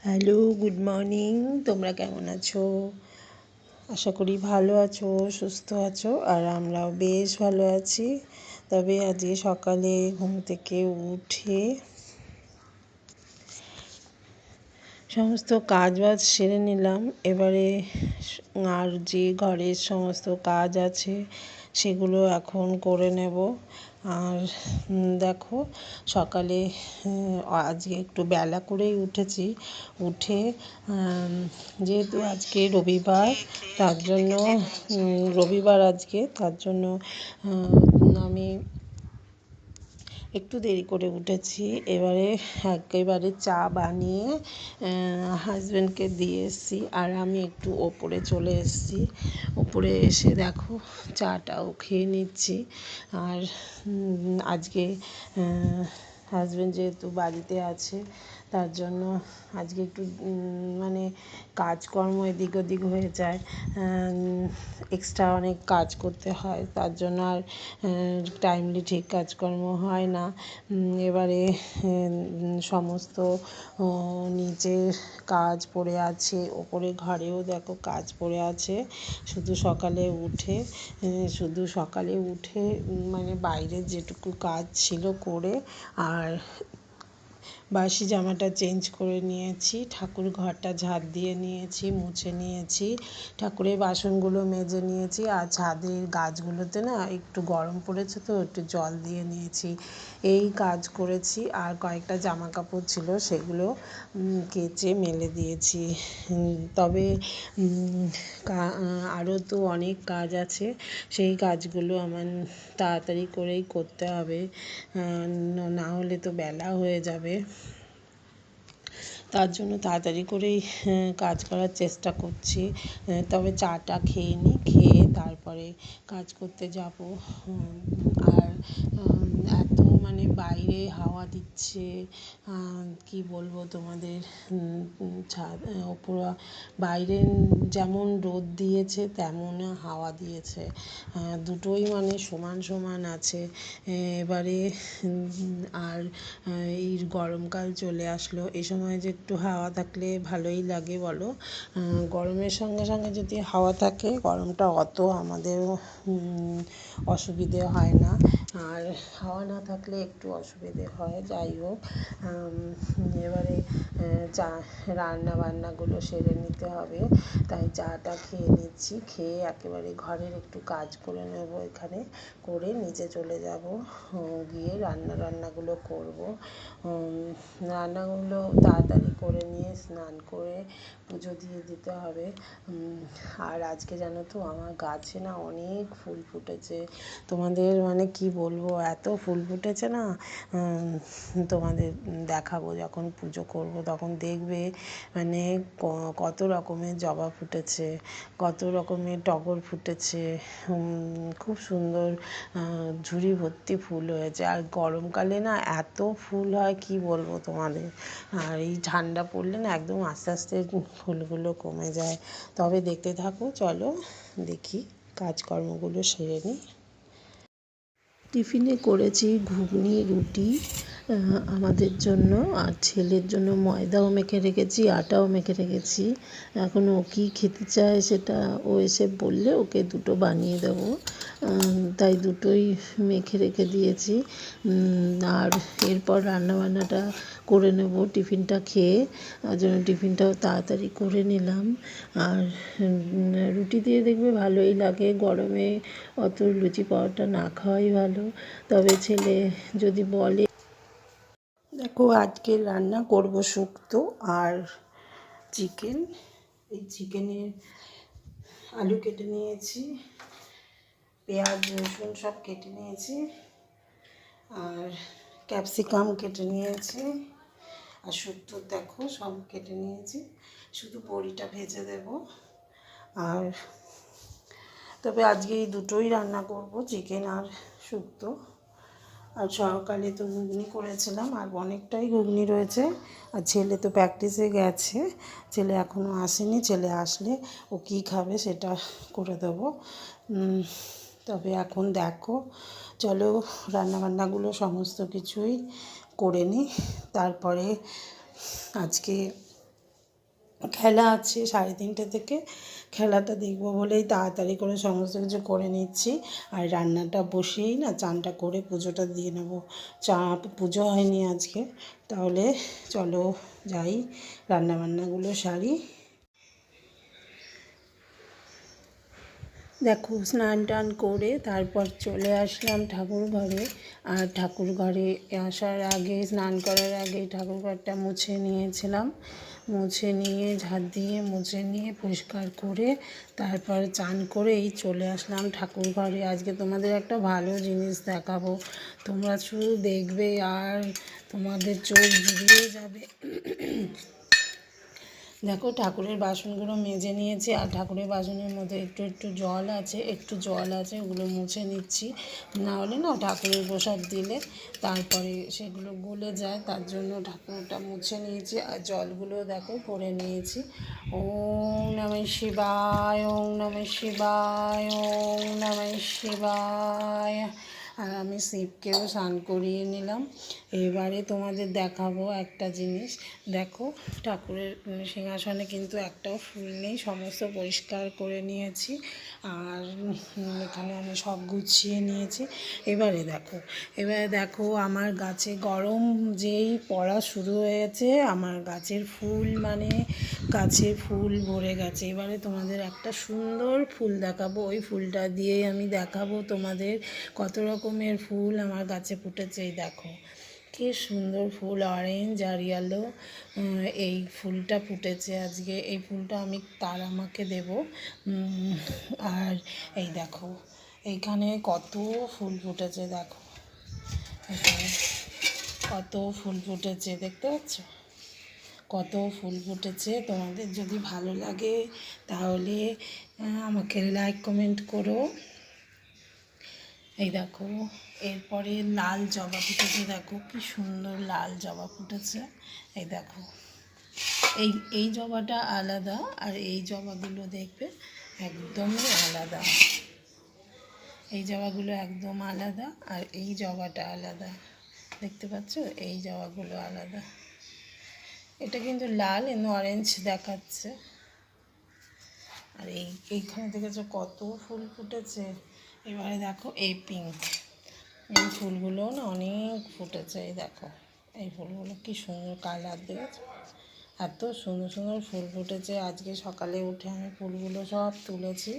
Hello, good morning. তোমরা কেমন আছো? আশা করি ভালো আছো, সুস্থ আছো, আর আমরাও বেশ ভালো আছি। তবে আজকে সকালে ঘুম থেকে উঠে সমস্ত কাজ বাজ সেরে নিলাম। এবারে আর যে ঘরের সমস্ত কাজ আছে সেগুলো এখন করে নেব। আর দেখো, সকালে আজকে একটু বেলা করেই উঠেছি। উঠে যেহেতু আজকে রবিবার, তার জন্য আমি একটু দেরি করে উঠেছি। একেবারে চা বানিয়ে হাজব্যান্ডকে দিয়ে এসেছি, আর আমি একটু ওপরে চলে এসেছি। ওপরে এসে দেখো চাটাও খেয়ে নিচ্ছি। আর আজকে হাজব্যান্ড যেহেতু বাড়িতে আছে, তার জন্য আজকে একটু মানে কাজকর্ম এদিক ওদিক হয়ে যায়, এক্সট্রা অনেক কাজ করতে হয়, তার জন্য আর টাইমলি ঠিক কাজকর্ম হয় না। এবারে সমস্ত নিচের কাজ পড়ে আছে, ওপরে ঘরেও দেখো কাজ পড়ে আছে। শুধু সকালে উঠে মানে বাইরের যেটুকু কাজ ছিল করে, আর বাসি জামাটা চেঞ্জ করে নিয়েছি, ঠাকুর ঘরটা ঝাড় দিয়ে নিয়েছি, মুছে নিয়েছি, ঠাকুরের বাসনগুলো মেজে নিয়েছি, আর ছাদের গাছগুলোতে না একটু গরম পড়েছে তো একটু জল দিয়ে নিয়েছি। এই কাজ করেছি। আর কয়েকটা জামা কাপড় ছিল, সেগুলো কেচে মেলে দিয়েছি। তবে আরও তো অনেক কাজ আছে, সেই কাজগুলো আমার তাড়াতাড়ি করেই করতে হবে, না হলে তো বেলা হয়ে যাবে। তার জন্য তাড়াতাড়ি করেই কাজ করার চেষ্টা করছি। তবে চাটা খেয়ে নিই, খেয়ে তারপরে কাজ করতে যাব। আর এত মানে বাইরে হাওয়া দিচ্ছে, কি বলবো তোমাদের। বাইরে যেমন রোদ দিয়েছে তেমন হাওয়া দিয়েছে, দুটোই মানে সমান সমান আছে এবারে। আর এই গরমকাল চলে আসলো, এই সময় যে একটু হাওয়া থাকলে ভালোই লাগে বলো। গরমের সঙ্গে সঙ্গে যদি হাওয়া থাকে, গরমটা অত আমাদের অসুবিধে হয় না, আর হাওয়া না থাকলে একটু অসুবিধে হয়। যাই হোক, এবারে রান্না বান্নাগুলো সেরে নিতে হবে, তাই চাটা খেয়ে নিচ্ছি। খেয়ে একেবারে ঘরের একটু কাজ করে নেব, এখানে করে নিচে চলে যাব, গিয়ে রান্নাগুলো করব। রান্নাগুলো তাড়াতাড়ি করে নিয়ে স্নান করে পুজো দিয়ে দিতে হবে। আর আজকে জানো তো আমার গাছে না অনেক ফুল ফুটেছে, তোমাদের মানে কি বলবো, এত ফুল ফুটেছে না, তোমাদের দেখাবো যখন পুজো করব, তখন দেখবে মানে কত রকমের জবা ফুটেছে, কত রকমের টগর ফুটেছে, খুব সুন্দর ঝুড়ি ভর্তি ফুল হয়েছে। আর গরমকালে না এত ফুল হয় কি বলবো তোমাদের, আর এই ঠান্ডা পড়লে না একদম আস্তে আস্তে ফুলগুলো কমে যায়। তবে দেখতে থাকো, চলো দেখি কাজকর্মগুলো সেরে নিই। টিফিনে করেছি ঘুগনি, রুটি আমাদের জন্য, আর ছেলের জন্য ময়দাও মেখে রেখেছি, আটাও মেখে রেখেছি। এখন ও কী খেতে চায় সেটা ও এসে বললে ওকে দুটো বানিয়ে দেবো, তাই দুটোই মেখে রেখে দিয়েছি। আর এরপর রান্নাবান্নাটা করে নেব টিফিনটা খেয়ে, তার জন্য টিফিনটাও তাড়াতাড়ি করে নিলাম। আর রুটি দিয়ে দেখবে ভালোই লাগে, গরমে অত লুচি পরোটা না খাওয়াই ভালো। তবে ছেলে যদি বলে, দেখো আজকে রান্না করব শুক্তো আর চিকেন। এই চিকেনের আলু কেটে নিয়েছি, পেঁয়াজ রসুন সব কেটে নিয়েছি, আর ক্যাপসিকাম কেটে নিয়েছি, আর শুক্তো দেখো সব কেটে নিয়েছি, শুধু বড়িটা ভেজে দেব। আর তবে আজকে এই দুটোই রান্না করব, চিকেন আর শুক্তো। আর সকালে তো ঘুগনি করেছিলাম, আর অনেকটাই ঘুগনি রয়েছে। আর ছেলে তো প্র্যাকটিসে গেছে, ছেলে এখনও আসেনি, ছেলে আসলে ও কী খাবে সেটা করে দেবো। তবে এখন দেখো, চলো রান্নাবান্নাগুলো সমস্ত কিছুই করে নিই, তারপরে আজকে খেলা আছে 3:30 থেকে, খেলাটা দেখবো বলেই তাড়াতাড়ি করে সমস্ত কিছু করে নিচ্ছি। আর রান্নাটা বসিয়েই না চানটা করে পুজোটা দিয়ে নেব। পুজো হয়নি আজকে, তাহলে চলো যাই রান্নাবান্নাগুলো সারি। দেখো স্নান টান করে তারপর চলে আসলাম ঠাকুর ঘরে। আর ঠাকুর ঘরে আসার আগে, স্নান করার আগে ঠাকুর ঘরটা মুছে নিয়েছিলাম। মুছে নিয়ে ঝাড় দিয়ে মুছে নিয়ে পরিষ্কার করে তারপর চান করেই চলে আসলাম ঠাকুর ঘরে। আজকে তোমাদের একটা ভালো জিনিস দেখাবো, তোমরা শুধু দেখবে আর তোমাদের চোখ জুড়িয়ে যাবে। দেখো ঠাকুরের বাসনগুলো মেজে নিয়েছি, আর ঠাকুরের বাসনের মধ্যে একটু জল আছে, ওগুলো মুছে নিচ্ছি। না হলে না ঠাকুরের প্রসাদ দিলে তারপরে সেগুলো গলে যায়, তার জন্য ঠাকুরটা মুছে নিয়েছি। আর জলগুলো দেখো ভরে নিয়েছি। ওম নমঃ শিবায়, ওম নমঃ শিবায়, ওম নমঃ শিবায়। আর আমি শিবকেও স্নান করিয়ে নিলাম। এবারে তোমাদের দেখাবো একটা জিনিস। দেখো ঠাকুরের সিংহাসনে কিন্তু একটাও ফুল নেই, সমস্ত পরিষ্কার করে নিয়েছি। আর এখানে আমি সব গুছিয়ে নিয়েছি। এবারে দেখো আমার গাছে গরম যেই পড়া শুরু হয়েছে, আমার গাছের ফুল গাছে ফুল ভরে গেছে। এবারে তোমাদের একটা সুন্দর ফুল দেখাবো, ওই ফুলটা দিয়েই আমি দেখাবো তোমাদের কত রকমের ফুল আমার গাছে ফুটেছে। এই দেখো কি সুন্দর ফুল, অরেঞ্জ আর ইয়েলো, এই ফুলটা ফুটেছে আজকে। এই ফুলটা আমি তারামাকে দেব। আর এই দেখো এইখানে কত ফুল ফুটেছে, দেখো এখানে কত ফুল ফুটেছে, দেখতে পাচ্ছ কত ফুল ফুটেছে। তোমাদের যদি ভালো লাগে তাহলে আমাকে লাইক কমেন্ট করো। এই দেখো এরপরে লাল জবা ফুটেছে, দেখো কি সুন্দর লাল জবা ফুটেছে। এই দেখো এই জবাটা আলাদা, আর এই জবাগুলো দেখবে একদমই আলাদা। এই জবাগুলো একদম আলাদা, আর এই জবাটা আলাদা, দেখতে পাচ্ছ এই জবাগুলো আলাদা। এটা কিন্তু লাল, এমনি অরেঞ্জ দেখাচ্ছে। আর এইখানে দেখেছো কত ফুল ফুটেছে। এবারে দেখো এই পিঙ্ক, এই ফুলগুলো না অনেক ফুটেছে। এই দেখো এই ফুলগুলো কি সুন্দর কালার, দেখেছো এত সুন্দর সুন্দর ফুল ফুটেছে। আজকে সকালে উঠে আমি ফুলগুলো সব তুলেছি।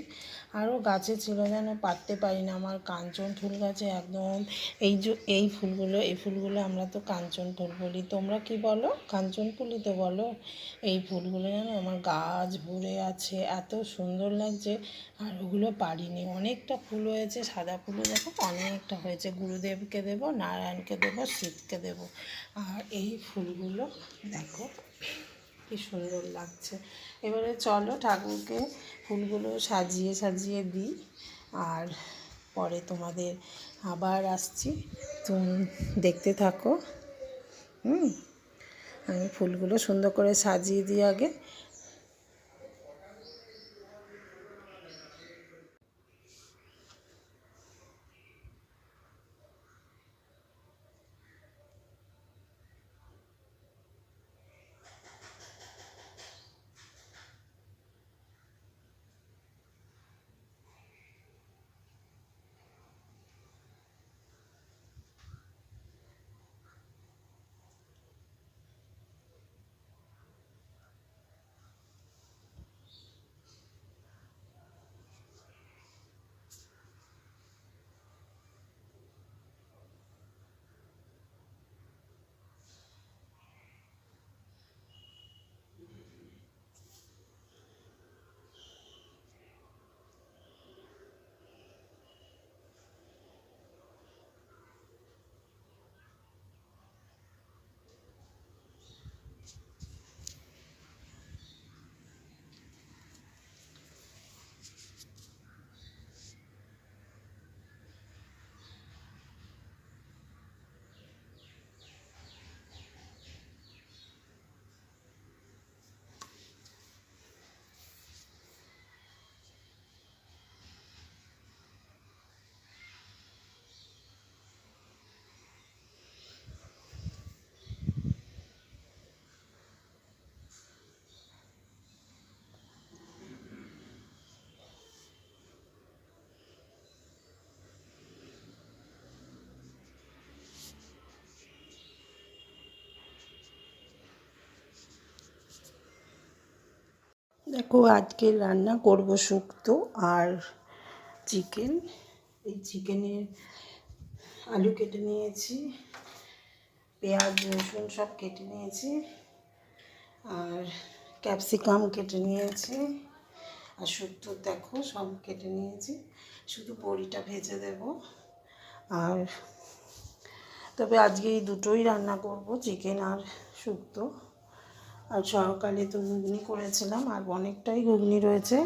আরও গাছে ছিল যেন পারতে পারি না, আমার কাঞ্চন ফুল গাছে একদম এই ফুলগুলো আমরা তো কাঞ্চন ফুল বলি, তোমরা কি বলো? কাঞ্চন ফুলই তো বলো। এই ফুলগুলো যেন আমার গাছ ভরে আছে, এত সুন্দর লাগছে। আর ওগুলো পারিনি, অনেকটা ফুল হয়েছে, সাদা ফুলও দেখো অনেকটা হয়েছে। গুরুদেবকে দেবো, নারায়ণকে দেবো, শিবকে দেবো। আর এই ফুলগুলো দেখো কি সুন্দর লাগছে। এবারে চলো ঠাকুরকে ফুলগুলো সাজিয়ে দিই, আর পরে তোমাদের আবার আসছি, তুমি দেখতে থাকো। আমি ফুলগুলো সুন্দর করে সাজিয়ে দিই আগে। দেখো আজকে রান্না করব শুক্তো আর চিকেন। এই চিকেনের আলু কেটে নিয়েছি, পেঁয়াজ রসুন সব কেটে নিয়েছি, আর ক্যাপসিকাম কেটে নিয়েছি, আর শুক্তো দেখো সব কেটে নিয়েছি, শুধু বড়িটা ভেজে দেব। আর তবে আজকে এই দুটোই রান্না করব, চিকেন আর শুক্তো। আর সকালে তো ঘুগনি করেছিলাম, আর অনেকটাই ঘুগনি রয়েছে।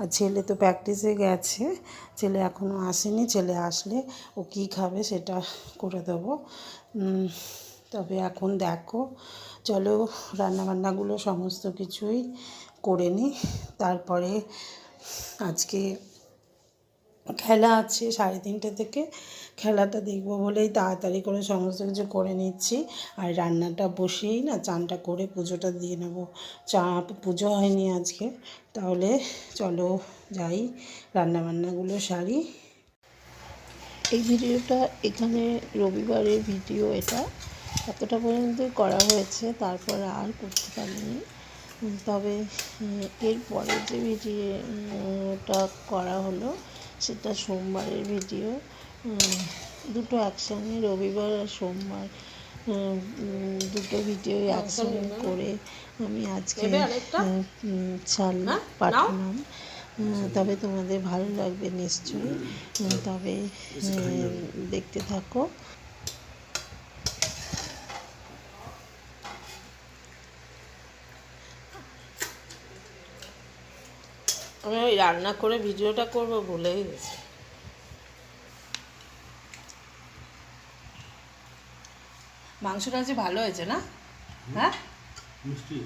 আর ছেলে তো প্র্যাকটিসে গেছে, ছেলে এখনও আসেনি, ছেলে আসলে ও কী খাবে সেটা করে দেবো। তবে এখন দেখো চলো রান্নাবান্নাগুলো সমস্ত কিছুই করে নিই। তারপরে আজকে খেলা আছে 3:30 থেকে, খেলাটা দেখবো বলেই তাড়াতাড়ি করে সমস্ত কিছু করে নিচ্ছি। আর রান্নাটা বসেই না চানটা করে পুজোটা দিয়ে নেব। পুজো হয়নি আজকে, তাহলে চলো যাই রান্নাবান্নাগুলো সারি। এই ভিডিওটা এখানে রবিবারের ভিডিও, এটা এতটা পর্যন্ত করা হয়েছে, তারপর আর করতে পারিনি। তবে এরপরে যে ভিডিওটা করা হলো সেটা সোমবারের ভিডিও, দুটো একসঙ্গে রবিবার আর সোমবার দুটো ভিডিও একসঙ্গে করে আমি আজকে পাঠালাম। তবে তোমাদের ভালো লাগবে নিশ্চয়ই, তবে দেখতে থাকো। আমি ওই রান্না করে ভিডিওটা করব ভুলেই গেছি। মাংসটা যে ভালো হয়েছে না? হ্যাঁ মিষ্টি।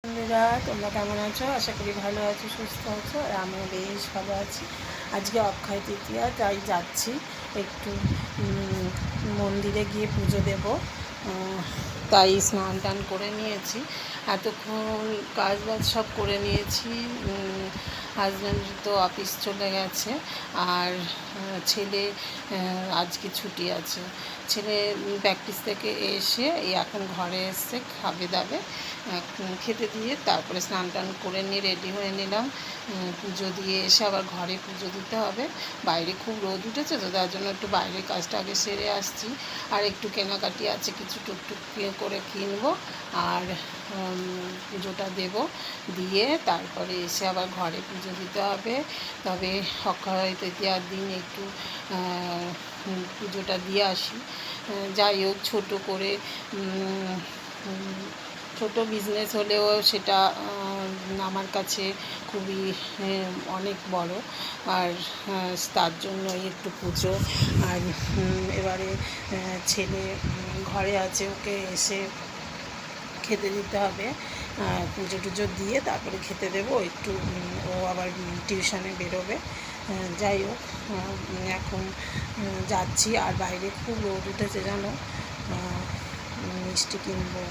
বন্ধুরা তোমরা কেমন আছো? আশা করি ভালো আছো, সুস্থ আছো, আর আমিও বেশ ভালো আছি। আজকে অক্ষয় তৃতীয়া, তাই যাচ্ছি একটু মন্দিরে গিয়ে পুজো দেব। তাই স্নান টান করে নিয়েছি, এতক্ষণ কাজ বাজ সব করে নিয়েছি। হাজব্যান্ড তো অফিস চলে গেছে, আর ছেলে আজকে ছুটি আছে। ছেলে প্র্যাকটিস থেকে এসে এই এখন ঘরে এসে খাবে দাবে, খেতে দিয়ে তারপরে স্নান টান করে নিয়ে রেডি হয়ে নিলাম। পুজো দিয়ে এসে আবার ঘরে পুজো দিতে হবে। বাইরে খুব রোদ উঠেছে তো, তার জন্য একটু বাইরের কাজটা আগে সেরে আসছি। আর একটু কেনাকাটি আছে, কিছু টুকটুক করে কিনবো, আর পুজোটা দেব, দিয়ে তারপরে এসে আবার ঘরে পুজো দিতে হবে। তবে অক্ষয় তৃতীয়ার দিন একটু পুজোটা দিয়ে আসি। যাই হোক, ছোটো করে ছোট বিজনেস হলেও সেটা আমার কাছে খুবই অনেক বড়। আর তার জন্যই একটু পুজো। আর এবারে ছেলে ঘরে আছে, ওকে এসে খেতে দিতে হবে। পুজো টুজো দিয়ে তারপরে খেতে দেবো একটু, ও আবার টিউশনে বেরোবে। যাই হোক, এখন যাচ্ছি। আর বাইরে খুব রোদ উঠেছে জানো, মিষ্টি কিনবো,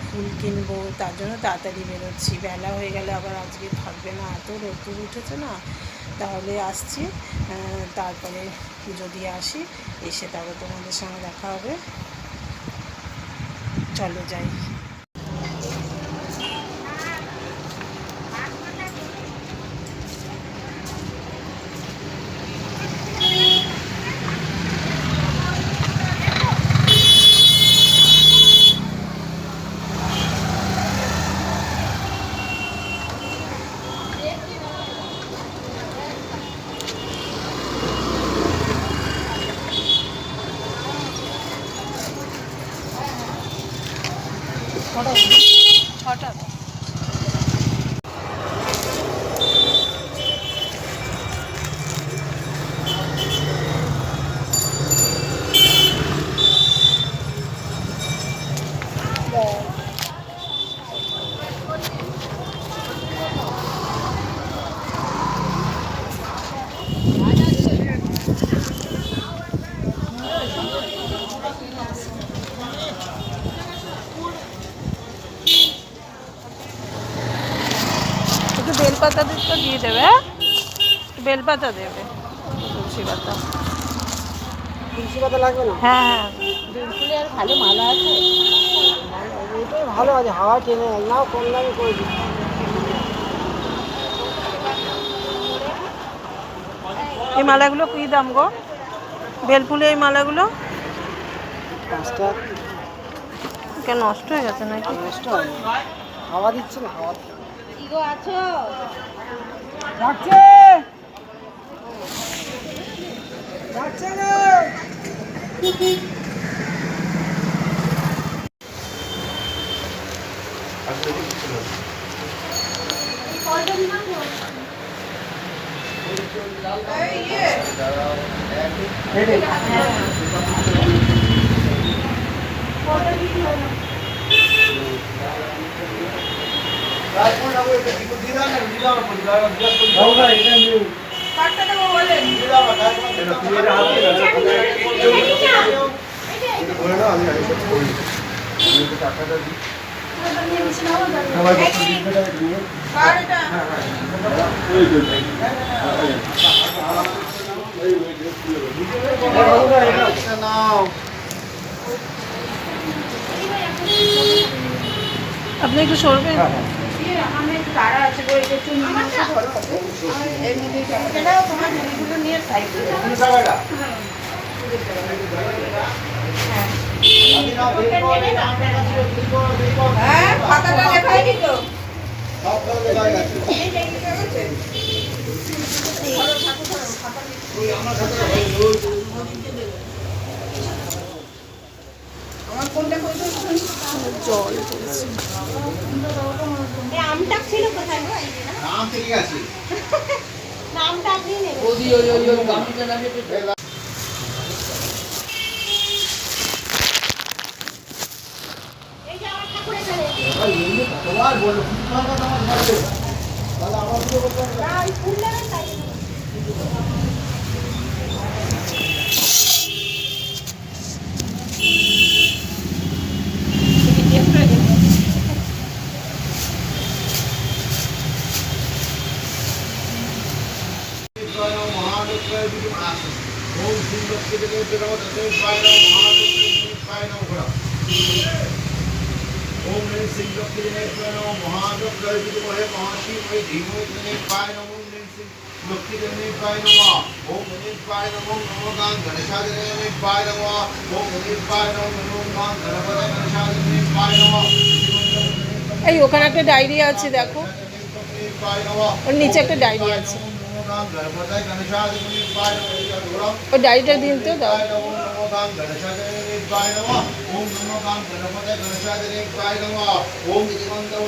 ফুল কিনবো, তার জন্য তাড়াতাড়ি বেরোচ্ছি। বেলা হয়ে গেলে আবার আজকে থাকবে না, এত রোদ উঠেছে না। তাহলে আসছি, তারপরে পুজো দিয়ে আসি, এসে তারপর তোমাদের সঙ্গে দেখা হবে। চলো যাই। ছটা বেলপাতা দিতে দিয়ে দেবে, হ্যাঁ বেলপাতা দেবে, তুলসী পাতা। তুলসী পাতা লাগবে না? হ্যাঁ হ্যাঁ বেলফুলে আর ভালো মালা আছে? এটাই ভালো আছে, হাওয়া টেনে নাও, কম দামে করে দিই। এই মালাগুলো কী দাম গো? বেলফুলে এই মালাগুলো 5 টাকা। কেন নষ্ট হয়ে গেছে নাকি? নষ্ট হয় না। হাওয়া দিচ্ছে না, হাওয়া কি গো আছো? যাচ্ছে যাচ্ছে রে। আপনি একটু সরবেন? জল পড়ছে। আমটা ছিল কোথায় গো? নাম ঠিক আছে নামটা আপনি নেবেন। এই যে আমার ঠাকুর এখানে। তোমার বলো তোমার কথা আমার বলবে তাহলে আমার পুরো কথা না, ওই ফুল নেবেন তাই। ओम श्री लक्ष्मी देवी देवते पाय नमः महालक्ष्मी पाय नमः ओम नमः श्री लक्ष्मी देवी पाय नमः महालक्ष्मी देवी महाशी मय धीमहि देवी पाय नमः ओम नमः श्री लक्ष्मी देवी पाय नमः ओम नमः पाय नमः नमोगां गणेशाय देवी पाय नमः ओम नमः पाय नमः नमोगां गणपते गणेशाय देवी पाय नमः এই ওখানে একটা ডায়েরি আছে দেখো, पाय नमः ওর নিচে একটা ডায়েরি আছে, नमोगां गणपते गणेशाय देवी पाय नमः ওই ডায়েরিটা দিন তো দাও। ओम नमो गां गणेशाय पाय नमः ओम नमो गां गणपते गणेशाय पाय नमः ओम दिवंत ओम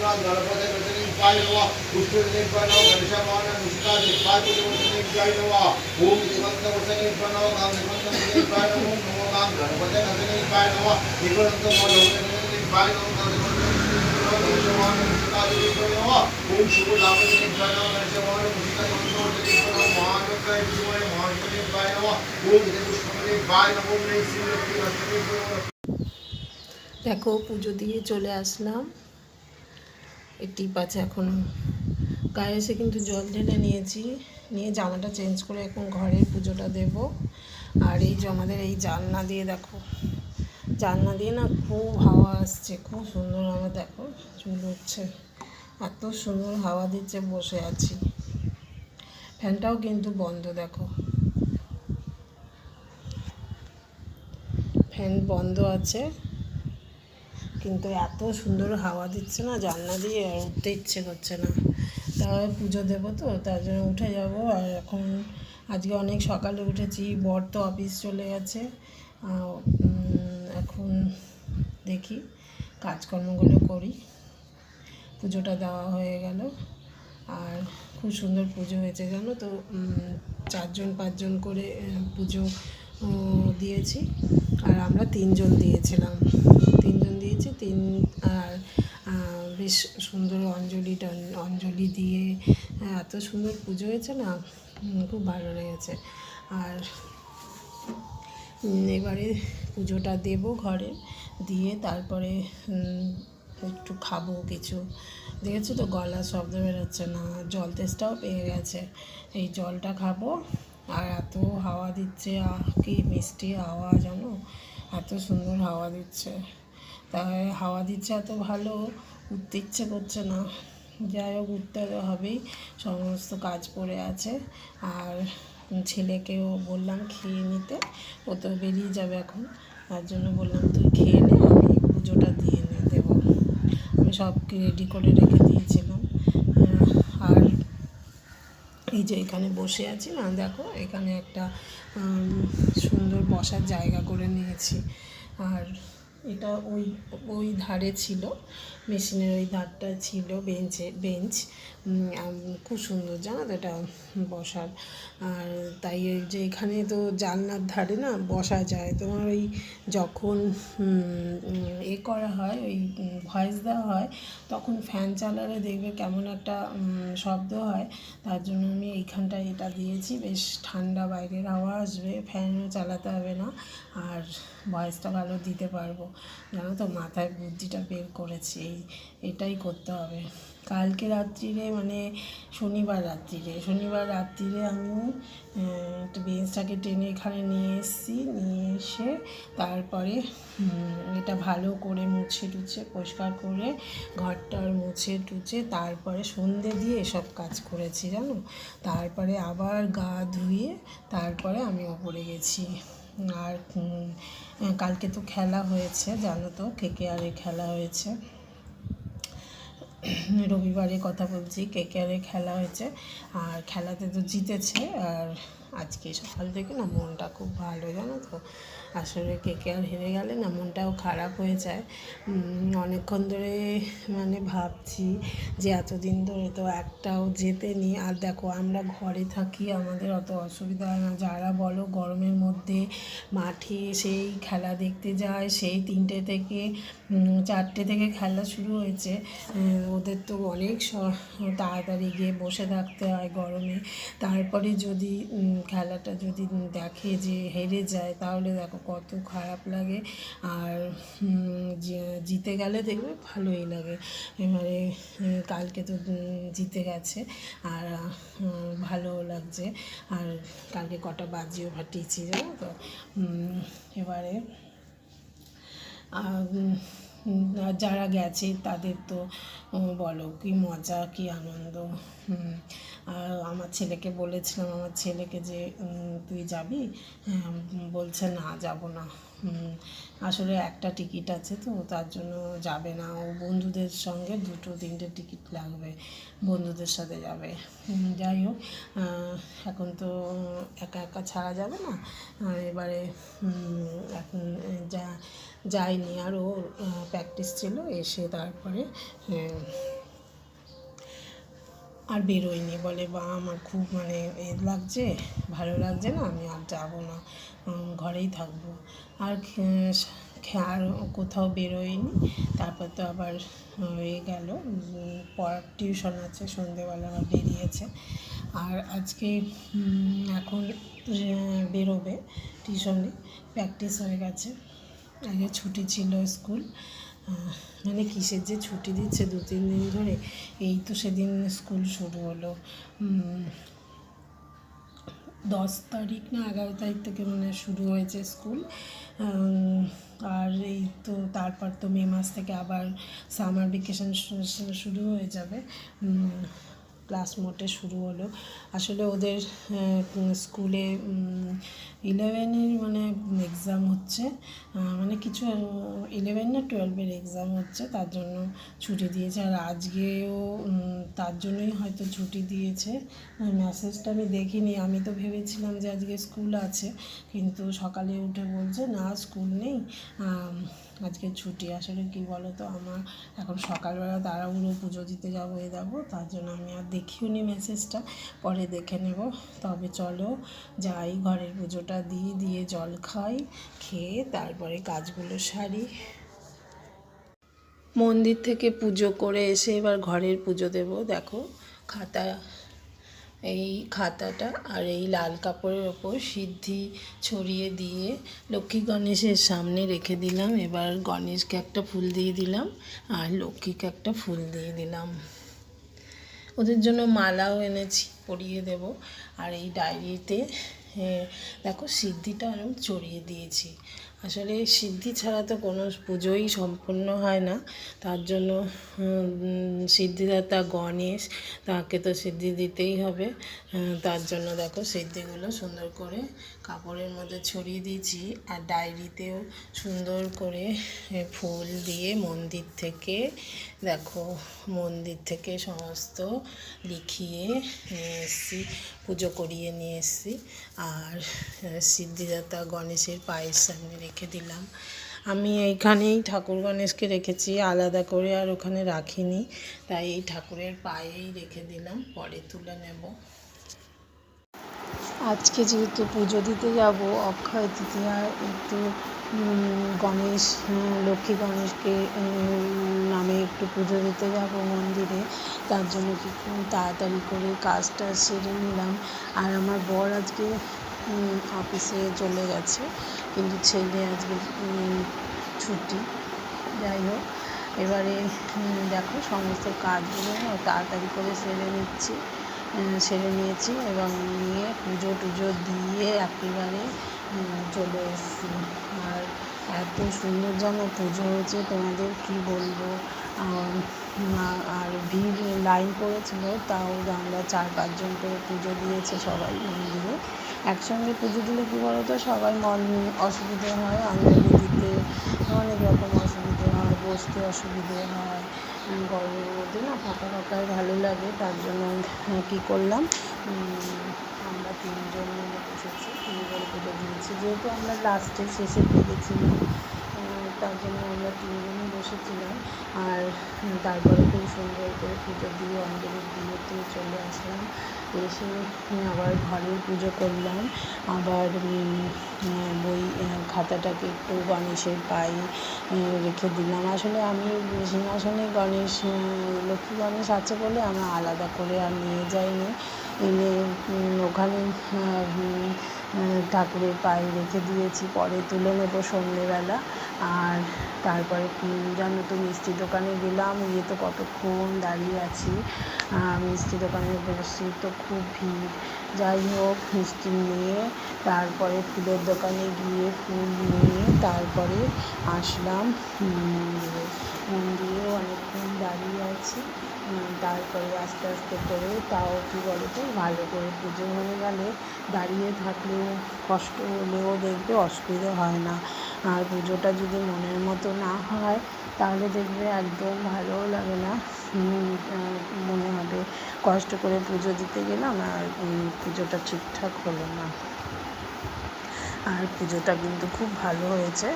गां गणपते गणेशाय पाय नमः पुष्ट पाय नमः गणेशा मान मुस्का पाय पाय नमः ओम दिवंत वसने पाय नमः गां दिवंत पाय नमः ओम नमो गां गणपते गणेशाय पाय नमः दिवंत पाय नमः गणेशा मान मुस्का पाय नमः ओम शुभ लाभ पाय नमः गणेशा मान मुस्का দেখো পুজো দিয়ে চলে আসলাম, এই টিপ আছে এখনো গায়ে, এসে কিন্তু জল ঢেলে নিয়েছি, নিয়ে জামাটা চেঞ্জ করে এখন ঘরের পুজোটা দেব। আর এই যে আমাদের এই জানলা দিয়ে দেখো, জানলা দিয়ে না খুব হাওয়া আসছে, খুব সুন্দর। আমার দেখো চুল উঠছে, এত সুন্দর হাওয়া দিচ্ছে, বসে আছি। ফ্যানটাও কিন্তু বন্ধ, দেখো ফ্যান বন্ধ আছে, কিন্তু এত সুন্দর হাওয়া দিচ্ছে না জানলা দিয়ে, আর উঠতে ইচ্ছে করছে না। তাহলে পুজো দেবো তো, তার জন্য উঠে যাব। আর এখন আজকে অনেক সকালে উঠেছি, বর তো অফিস চলে গেছে। এখন দেখি কাজকর্মগুলো করি। পুজোটা দেওয়া হয়ে গেল, আর খুব সুন্দর পুজো হয়েছে জানো তো। 4-5 করে পুজো দিয়েছি, আর আমরা 3 জন দিয়েছিলাম, 3 জন দিয়েছি। আর বেশ সুন্দর অঞ্জলি দিয়ে এত সুন্দর পুজো হয়েছে না, খুব ভালো লেগেছে। আর এবারে পুজোটা দেব ঘরে, দিয়ে তারপরে একটু খাবো কিছু। দেখেছো তো গলার শব্দ বেরোচ্ছে না, জল তেষ্টাও পেয়ে গেছে, এই জলটা খাবো। আর এত হাওয়া দিচ্ছে, কি মিষ্টি হাওয়া জানো, এত সুন্দর হাওয়া দিচ্ছে। তাই হাওয়া দিচ্ছে এত ভালো, উঠতে ইচ্ছে করছে না। যাই হোক, উঠতে তো হবেই, সমস্ত কাজ পড়ে আছে। আর ছেলেকেও বললাম খেয়ে নিতে, ও তো বেরিয়ে যাবে এখন, তার জন্য বললাম তুই খেয়ে নে, আমি পুজোটা দিয়ে দেবো। আমি সবকে রেডি করে রেখে দিয়েছিলাম। আর এই যে এখানে বসে আছি না, দেখো এখানে একটা সুন্দর বসার জায়গা করে নিয়েছি। আর এটা ওই ধারে ছিল, মেশিনের ওই ধারটা ছিল বেঞ্চ। খুব সুন্দর জানো তো এটা বসার। আর তাই এই যে এখানে তো জানলার ধারে না বসা যায়, তোমার ওই যখন করা হয়, ওই ভয়েস দেওয়া হয়, তখন ফ্যান চালালে দেখবে কেমন একটা শব্দ হয়। তার জন্য আমি এইখানটায় এটা দিয়েছি, বেশ ঠান্ডা বাইরের হাওয়া আসবে, ফ্যানও চালাতে হবে না, আর ভয়েসটা ভালো দিতে পারবো। জানো তো, মাথায় বুদ্ধিটা বের করেছি, এটাই করতে হবে। কালকে রাত্রিরে মানে শনিবার রাত্রিরে আমি একটা বেঞ্চটাকে টেনে এখানে নিয়ে এসে তারপরে এটা ভালো করে মুছে টুছে পরিষ্কার করে ঘরটার মুছে টুছে তারপরে সন্ধে দিয়ে এসব কাজ করেছি জানো। তারপরে আবার গা ধুয়ে তারপরে আমি ওপরে গেছি। আর কালকে তো খেলা হয়েছে জানো তো, KKR খেলা হয়েছে, রবিবারে কথা বলছি, KKR খেলা হয়েছে, আর খেলাতে তো জিতেছে। আর আজকে সকাল থেকে না মনটা খুব ভালো জানো তো, আসলে KKR হেরে গেলে না মনটাও খারাপ হয়ে যায়। অনেকক্ষণ ধরে মানে ভাবছি যে এতদিন ধরে তো একটাও জেতেনি। আর দেখো আমরা ঘরে থাকি, আমাদের অত অসুবিধা হয় না। যারা বলো গরমের মধ্যে মাঠে সেই খেলা দেখতে যায়, সেই 3টে থেকে 4টে থেকে খেলা শুরু হয়েছে, ওদের তো অনেক তাড়াতাড়ি গিয়ে বসে থাকতে হয় গরমে। তারপরে যদি খেলাটা যদি দেখে যে হেরে যায়, তাহলে দেখো কত খারাপ লাগে। আর জিতে গেলে দেখবে ভালোই লাগে। এবারে কালকে তো জিতে গেছে, আর ভালোও লাগছে। আর কালকে কটা বাজিও ফাটিয়েছি জানো তো। এবারে যারা গেছে তাদের তো বলো কী মজা, কী আনন্দ। আর আমার ছেলেকে বলেছিলাম, আমার ছেলেকে যে তুই যাবি, বলছে না যাব না। আসলে একটা টিকিট আছে তো, তার জন্য যাবে না। ও বন্ধুদের সঙ্গে 2-3টে টিকিট লাগবে, বন্ধুদের সাথে যাবে। যাই হোক, এখন তো একা একা ছাড়া যাবে না। এবারে এখন যায়নি, আর ও প্র্যাকটিস ছিল, এসে তারপরে আর বেরোয়নি। বলে বা আমার খুব মানে লাগছে, ভালো লাগছে না, আমি আর যাবো না, ঘরেই থাকবো। আর আর কোথাও বেরোয়নি। তারপর তো আবার হয়ে গেল, পড়ার টিউশন আছে, সন্ধেবেলা আবার বেরিয়েছে। আর আজকে এখন বেরোবে টিউশনে, প্র্যাকটিস হয়ে গেছে। আগে ছুটি ছিল স্কুল, মানে কিসের যে ছুটি দিচ্ছে 2-3 দিন ধরে। এই তো সেদিন স্কুল শুরু হলো, 10 তারিখ না 11 তারিখ থেকে মানে শুরু হয়েছে স্কুল। আর এই তো তারপর তো মে মাস থেকে আবার সামার ভ্যাকেশন শুরু হয়ে যাবে। ক্লাস মোটে শুরু হলো। আসলে ওদের স্কুলে 11-এর মানে এক্সাম হচ্ছে, মানে কিছু 11 না 12-এর এক্সাম হচ্ছে, তার জন্য ছুটি দিয়েছে। আর আজকেও তার জন্যই হয়তো ছুটি দিয়েছে। মেসেজটা আমি দেখিনি, আমি তো ভেবেছিলাম যে আজকে স্কুল আছে, কিন্তু সকালে উঠে বলছে না স্কুল নেই, আজকে ছুটি। আসলে কী বলো তো, আমার এখন সকালবেলা তাড়াহুড়ো পুজো দিতে যাবো তার জন্য আমি আর দেখিও নি মেসেজটা, পরে দেখে নেব। তবে চলো যাই, ঘরের পুজোটা দিয়ে জল খাই, খেয়ে তারপরে কাজগুলো সারি। মন্দির থেকে পুজো করে এসে এবার ঘরের পুজো দেব। দেখো খাতা এই খাতাটা আর এই লাল কাপড়ের ওপর সিদ্ধি ছড়িয়ে দিয়ে লক্ষ্মী গণেশের সামনে রেখে দিলাম। এবার গণেশকে একটা ফুল দিয়ে দিলাম আর লক্ষ্মীকে একটা ফুল দিয়ে দিলাম। ওদের জন্য মালাও এনেছি, পরিয়ে দেব। আর এই ডায়েরিতে দেখো সিদ্ধিটা আমি চড়িয়ে দিয়েছি। আসলে সিদ্ধি ছাড়া তো কোনো পুজোই সম্পূর্ণ হয় না, তার জন্য সিদ্ধিদাতা গণেশ, তাকে তো সিদ্ধি দিতেই হবে। তার জন্য দেখো সিদ্ধিগুলো সুন্দর করে কাপড়ের মধ্যে ছড়িয়ে দিয়েছি। আর ডায়েরিতেও সুন্দর করে ফুল দিয়ে মন্দির থেকে সমস্ত লিখিয়ে নিয়ে এসেছি, পুজো করিয়ে নিয়ে এসেছি। আর সিদ্ধিদাতা গণেশের পায়ের সামনে রেখে দিলাম। আমি এইখানেই ঠাকুর গণেশকে রেখেছি, আলাদা করে আর ওখানে রাখিনি, তাই এই ঠাকুরের পায়েই রেখে দিলাম, পরে তুলে নেব। আজকে যেহেতু পুজো দিতে যাব, অক্ষয় তৃতীয়ায় একটু গণেশ লক্ষ্মী গণেশকে নামে একটু পুজো দিতে যাব মন্দিরে, তার জন্য কি তাড়াতাড়ি করে কাজটা সেরে নিলাম। আর আমার বর আজকে অফিসে চলে গেছে, কিন্তু ছেলে আজকে ছুটি। যাই হোক, এবারে দেখো সমস্ত কাজগুলো তাড়াতাড়ি করে সেরে নিয়েছি এবং নিয়ে পুজো টুজো দিয়ে একেবারে চলে এসেছি। আর এত সুন্দর যেন পুজো হয়েছে, তোমাদের কি বলবো। আর ভিড় লাইন পড়েছিল, তাও আমরা 4-5 জন করে পুজো দিয়েছে সবাই মন্দিরে। একসঙ্গে পুজো দিলে কী বলো তো, সবাই অসুবিধে হয়, অঞ্জলি দিতে অনেক রকম অসুবিধে হয়, বসতে অসুবিধে হয়, গরমের মধ্যে না ফাঁকা ফাঁকায় ভালো লাগে। তার জন্য কী করলাম, আমরা 3 জন মিলে বসেছি, 3 জন পুজো দিয়েছি। যেহেতু আমরা শেষের দিকে ছিলাম, তার জন্য আমরা 3 জনই বসেছিলাম। আর তারপরে খুব সুন্দর করে পুজো দিয়ে অঞ্জলি দিয়েতে চলে আসলাম। এসে আবার ঘরের পুজো করলাম। আবার বই খাতাটাকে একটু গণেশের পায়ে রেখে দিলাম। আসলে আমি সিংহাসনে লক্ষ্মী গণেশ আছে বলে আমরা আলাদা করে আর নিয়ে যাইনি, এনে ওখানে ঠাকুরের পায়ে রেখে দিয়েছি, পরে তুলে নেব সন্ধ্যেবেলা। আর তারপরে জানো তো মিষ্টি দোকানে গেলাম, গিয়ে তো কতক্ষণ দাঁড়িয়ে আছি, মিষ্টি দোকানে বসে তো খুব ভিড়। যাই হোক, মিষ্টি নিয়ে তারপরে ফুলের দোকানে গিয়ে ফুল নিয়ে তারপরে আসলাম মন্দিরে। অনেকক্ষণ দাঁড়িয়ে আছি, তারপরে আস্তে আস্তে করে, তাও কী বলো তো, ভালো করে পুজো হয়ে গেলে দাঁড়িয়ে থাকলেও কষ্ট হলেও দেখবে অসুবিধা হয় না। আর পুজোটা যদি মনের মতো না হয় তাহলে দেখবে একদম ভালোও লাগে না, মনে হবে কষ্ট করে পুজো দিতে গেলাম আর পুজোটা ঠিকঠাক হলো না। আর পুজোটা কিন্তু খুব ভালো হয়েছে।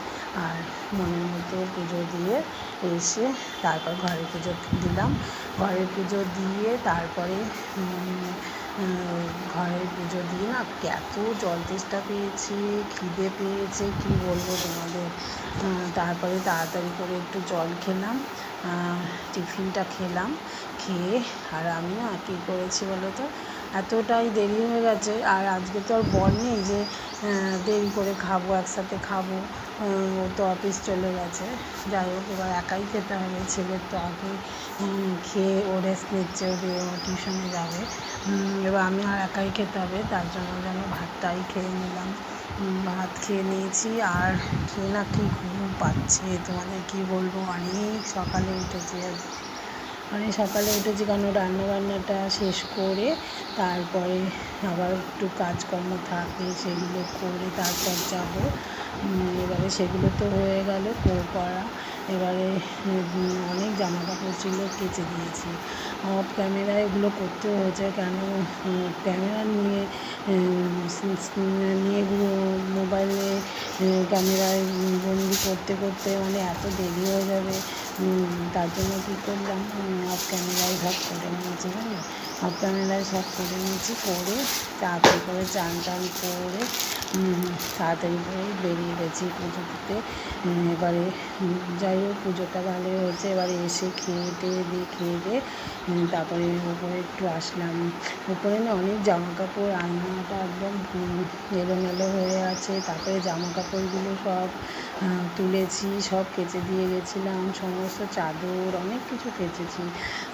আর মনের মতো পুজো দিয়ে এসে তারপর ঘরে পুজো দিলাম। ঘরে পুজো দিয়ে তারপরে ঘরের পুজো দিয়ে না এত জল তেষ্টা পেয়েছে, খিদে পেয়েছে, কী বলবো তোমাদের। তারপরে তাড়াতাড়ি করে একটু জল খেলাম, টিফিনটা খেলাম, খেয়ে আর আমি না কী করেছি বলো তো, এতটাই দেরি হয়ে গেছে। আর আজকে তো আর বর নেই যে দেরি করে খাবো, একসাথে খাবো, ও তো অফিস চলে গেছে। যাই হোক, এবার একাই খেতে হবে। ছেলের তো আগে খেয়ে ও রেস্ট নিচ্ছে, ও টিউশনে যাবে, এবার আমি আর একাই খেতে হবে। তার জন্য যেন ভাতটাই খেয়ে নিলাম, ভাত খেয়ে নিয়েছি। আর খেয়ে না কি ঘুম পাচ্ছে, তোমাদের কী বলবো। অনেক সকালে উঠেছি কারণ রান্নাবান্নাটা শেষ করে তারপরে আবার একটু কাজকর্ম থাকে, সেগুলো করে তারপর যাব। এবারে সেগুলো তো হয়ে গেল করা। এবারে অনেক জামাকাপড় ছিল, কেচে দিয়েছি। অফ ক্যামেরায় এগুলো করতেও হয়েছে, কেন ক্যামেরা নিয়ে মোবাইলে ক্যামেরায় বন্দি করতে করতে মানে এত দেরি হয়ে যাবে। তার জন্য কী করলাম, অফ ক্যামেরায় সব করে নিয়েছি, অফ ক্যামেরায় সব করে নিয়েছি। করে তাড়াতাড়ি করে চান টান করে তাড়াতাড়ি করে বেরিয়ে গেছি পুজো দিতে। এবারে যাই হোক পুজোটা ভালোই হয়েছে। এবারে এসে খেয়ে দিয়ে তারপরে উপরে একটু আসলাম। উপরে না অনেক জামা কাপড়, আলনাটা একদম এলোমেলো হয়ে আছে। তারপরে জামা কাপড়গুলো সব তুলেছি, সব কেচে দিয়ে গেছিলাম। সমস্ত চাদর অনেক কিছু কেচেছি,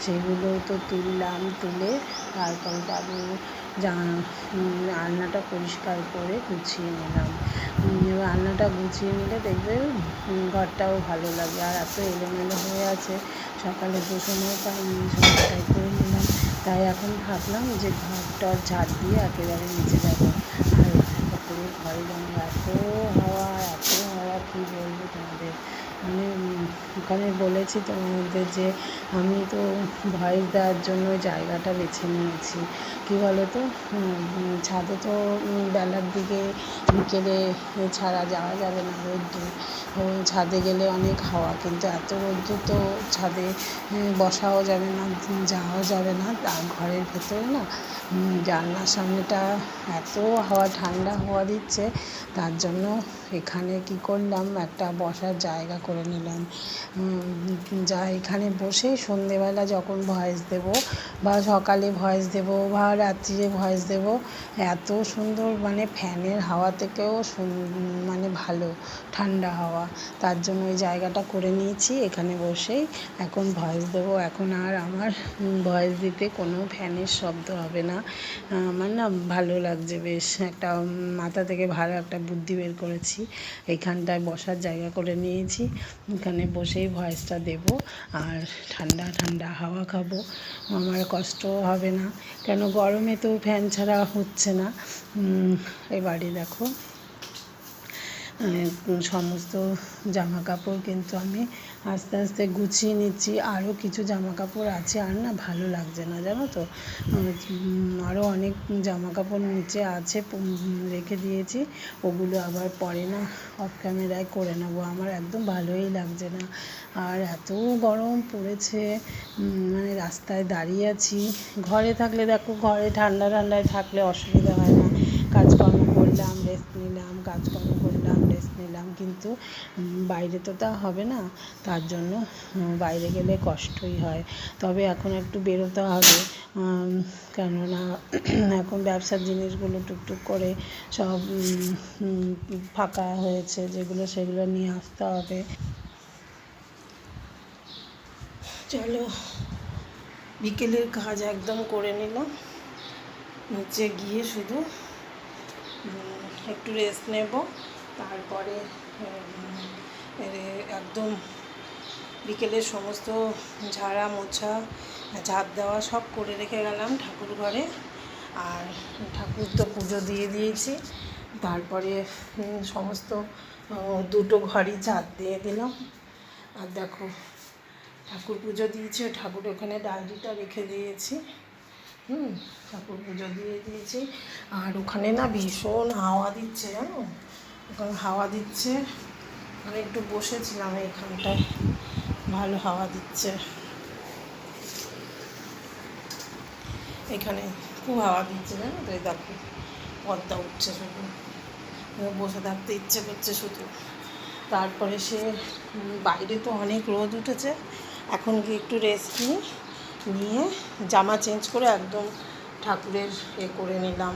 সেগুলো তো তুললাম। তুলে তারপরে আলনাটা পরিষ্কার করে গুছিয়ে নিলাম। এবার আলনাটা গুছিয়ে নিলে দেখবে ঘরটাও ভালো লাগে। আর এত এলোমেলো হয়ে আছে, সকালে তো সময় পাইনি, সময়টাই করে নিলাম। তাই এখন ভাবলাম যে ঘরটা ঝাড় দিয়ে একেবারে নিচে যাবো। আর ঠাকুরের ঘরে যেন এত হাওয়া কী বলবো তোমাদের। মানে ওখানে বলেছি তোমাদের যে আমি তো ভয়েস দেওয়ার জন্য ওই জায়গাটা বেছে নিয়েছি। কী বলো তো, ছাদে তো বেলার দিকে বিকেলে ছাড়া যাওয়া যাবে না, রোদ্দুর। ছাদে গেলে অনেক হাওয়া, কিন্তু এত রোদ্দুর তো ছাদে বসাও যাবে না, যাওয়াও যাবে না। আর ঘরের ভেতরে না জানলার সামনেটা এত ঠান্ডা হাওয়া দিচ্ছে, তার জন্য এখানে কী করলাম, একটা বসার জায়গা করে নিলাম। এখানে বসে সন্ধেবেলা যখন ভয়েস দেবো বা সকালে ভয়েস দেবো বা রাত্রিরে ভয়েস দেবো, এত সুন্দর, মানে ফ্যানের হাওয়া থেকেও মানে ভালো ঠান্ডা হাওয়া। তার জন্য ওই জায়গাটা করে নিয়েছি। এখানে বসেই এখন ভয়েস দেবো। এখন আর আমার ভয়েস দিতে কোনো ফ্যানের শব্দ হবে না। আমার না ভালো লাগছে বেশ, একটা মাথা থেকে ভালো একটা বুদ্ধি বের করেছি। এইখানটায় বসার জায়গা করে নিয়েছি, এখানে বসেই ভয়েসটা দেবো আর ঠান্ডা ঠান্ডা হাওয়া খাবো। আমার কষ্টও হবে না, কেন গরমে তো ফ্যান ছাড়া হচ্ছে না। এবারে দেখো সমস্ত জামা কাপড় কিন্তু আমি আস্তে আস্তে গুছিয়ে নিচ্ছি। আরও কিছু জামা কাপড় আছে, আর না ভালো লাগছে না, জানো তো। আরও অনেক জামা কাপড় নিচে আছে, রেখে দিয়েছি। ওগুলো আবার পরে না অফ ক্যামেরায় করে নেবো। আমার একদম ভালোই লাগছে না। আর এত গরম পড়েছে, মানে রাস্তায় দাঁড়িয়ে আছি। ঘরে থাকলে দেখো, ঘরে ঠান্ডায় থাকলে অসুবিধা হয় না, কাজকর্ম করলাম, রেস্ট নিলাম, কিন্তু বাইরে তো তা হবে না। তার জন্য বাইরে গেলে কষ্টই হয়। তবে এখন একটু বেরোতে হবে, কেননা এখন ব্যবসার জিনিসগুলো টুকটুক করে সব ফাঁকা হয়েছে, সেগুলো নিয়ে আসতে হবে। চলো, বিকেলের কাজ একদম করে নিলাম। নিচে গিয়ে শুধু একটু রেস্ট নেব, তারপরে একদম বিকেলের সমস্ত ঝাড়া মোছা ঝাড় দেওয়া সব করে রেখে গেলাম ঠাকুর ঘরে। আর ঠাকুর তো পুজো দিয়ে দিয়েছি, তারপরে সমস্ত দুটো ঘরই ঝাড় দিয়ে দিলাম। আর দেখো, ঠাকুর পুজো দিয়েছি, ঠাকুর ওখানে ডায়েরিটা রেখে দিয়েছি। ঠাকুর পুজো দিয়ে দিয়েছি। আর ওখানে না ভীষণ হাওয়া দিচ্ছে, জানো, ওখানে হাওয়া দিচ্ছে। আমি একটু বসেছিলাম এইখানটায়, ভালো হাওয়া দিচ্ছে। এখানে খুব হাওয়া দিচ্ছে, জানো তো। এই দেখো পদ্মা উঠছে, শুধু বসে থাকতে ইচ্ছে করছে শুধু। তারপরে বাইরে তো অনেক রোদ উঠেছে। এখন গিয়ে একটু রেস্ট নিয়ে জামা চেঞ্জ করে একদম ঠাকুরের করে নিলাম।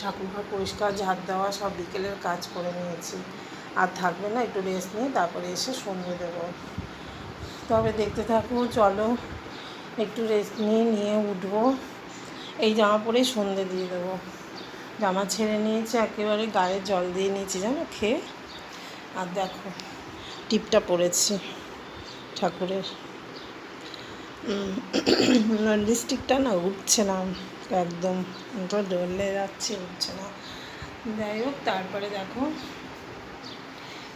ঠাকুরঘর পরিষ্কার, ঝাড় দেওয়া সব বিকেলের কাজ করে নিয়েছি। আর থাকবে না, একটু রেস্ট নিয়ে তারপরে এসে সন্ধে দেবো। তবে দেখতে থাকো, চলো একটু রেস্ট নিয়ে উঠবো। এই জামা পরেই সন্ধে দিয়ে দেবো। জামা ছেড়ে নিয়েছি, একেবারে গায়ে জল দিয়ে নিয়েছি, জানো, খেয়ে। আর দেখো টিপটা পরেছি ঠাকুরের। লিপস্টিকটা না উঠছে না একদম, তো ডলে যাচ্ছে, উঠছে না। যাই হোক, তারপরে দেখো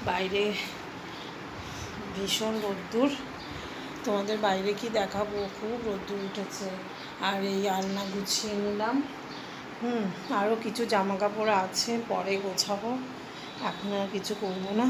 বাইরে ভীষণ রোদ্দুর। তোমাদের বাইরে কি দেখাবো, খুব রোদ্দুর উঠেছে। আর এই আলনা গুছিয়ে নিলাম। আরও কিছু জামা কাপড় আছে, পরে গোছাবো, এখন আর কিছু করবো না।